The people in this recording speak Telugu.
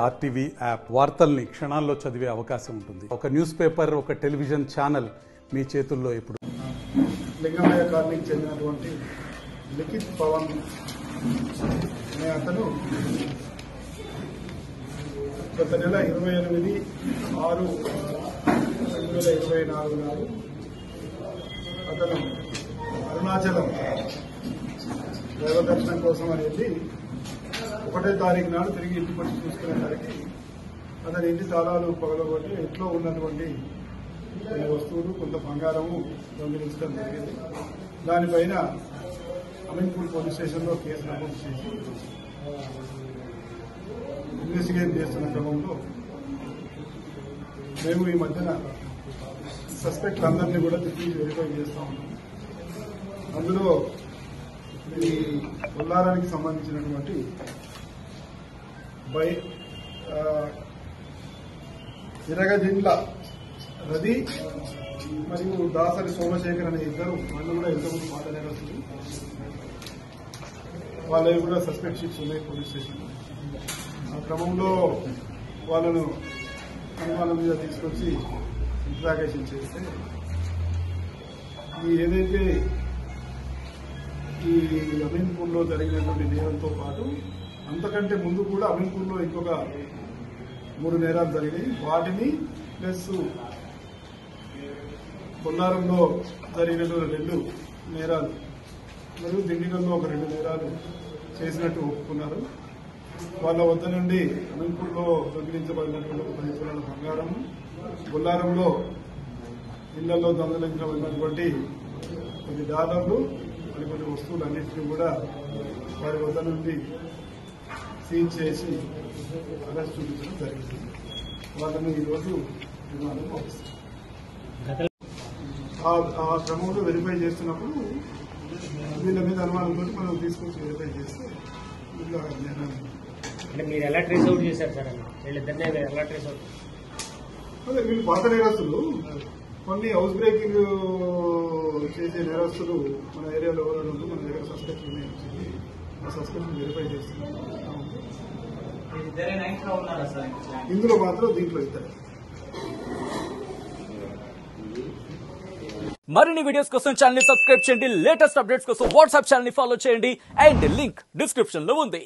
ఆర్టీవీ యాప్ వార్తల్ని క్షణాల్లో చదివే అవకాశం ఉంటుంది. ఒక న్యూస్ పేపర్, ఒక టెలివిజన్ ఛానల్ మీ చేతుల్లో ఎప్పుడు. లింగమయ్య కాలనీకి చెందినటువంటి లిఖిత్ పవన్ అనే అతను గత నెల 28/6/2024 నాడు అతను అరుణాచలం దైవ దర్శనం కోసం అనేది 1వ తారీఖు నాడు తిరిగి ఇంటికి వచ్చి చూసుకునేసరికి అతని ఇంటి తాళాలు పగలగొట్టి ఇంట్లో ఉన్నటువంటి కొన్ని వస్తువులు, కొంత బంగారము దొంగిలించడం జరిగింది. దానిపైన అమీన్పూర్ పోలీస్ స్టేషన్లో కేసు నమోదు చేసి ఇన్వెస్టిగేట్ చేస్తున్న క్రమంలో మేము ఈ మధ్యన సస్పెక్ట్ అందరినీ కూడా తిరిగి వెరిఫై చేస్తా ఉన్నాం. అందులో ఈ కొల్లారానికి సంబంధించినటువంటి ఇరగజిండ్ల రది మరియు దాసరి సోమశేఖర్ అనే ఇద్దరు వాళ్ళు కూడా ఎంతమంది మాట్లాడారు. వాళ్ళవి కూడా సస్పెక్ట్ షీట్స్ ఉన్నాయి పోలీస్ స్టేషన్. ఆ క్రమంలో వాళ్ళను అనుమానం మీద తీసుకొచ్చి ఇంట్రాగేషన్ చేస్తే ఏదైతే ఈ అమీన్పూర్లో జరిగినటువంటి నేరంతో పాటు అంతకంటే ముందు కూడా అమీన్పూర్లో ఇంకొక 3 నేరాలు జరిగాయి. వాటిని ప్లస్ కొల్లారంలో జరిగినటువంటి 2 నేరాలు మరియు దిండిగల్లో ఒక 2 నేరాలు చేసినట్టు ఒప్పుకున్నారు. వాళ్ళ వద్ద నుండి అమీన్పూర్లో దొంగిలించబడినటువంటి 10 తులాల బంగారం, కొల్లారంలో ఇళ్లలో దొంగిలించబడినటువంటి కొన్ని డాలర్లు మరి కొన్ని వస్తువులన్నింటినీ కూడా వారి వద్ద నుండి సీజ్ చేసి అరెస్ట్ చూపించడం జరిగింది. వాళ్ళని ఈరోజు రిమాండ్కు పంపిస్తారు. ఆ క్రమంలో వెరిఫై చేస్తున్నప్పుడు వీళ్ళ మీద అనుమానంతో మనం తీసుకొచ్చి వెరిఫై చేస్తే వీళ్ళ అంటే మీరు ఎలా ట్రేస్ అవుట్ చేశారు సార్? వీళ్ళిద్దరినీ ఎలా ట్రేస్ అవుట్? అదే వీళ్ళు పాత నేరస్తులు, కొన్ని హౌస్ బ్రేకింగ్ చేసే నేరస్తులు మన ఏరియాలో ఎవరైనా ఉంటూ మన దగ్గర సస్పెక్ట్ ఉన్నాయి. ఆ సస్పెక్ట్ వెరిఫై చేస్తున్నాం. ఇందులో మాత్రం దీంట్లో ఇద్దరు. మరిన్ని వీడియోస్ కోసం ఛానల్ ని సబ్స్క్రైబ్ చేయండి. లేటెస్ట్ అప్డేట్స్ కోసం వాట్సాప్ ఛానల్ ని ఫాలో చేయండి. అండ్ లింక్ డిస్క్రిప్షన్ లో ఉంది.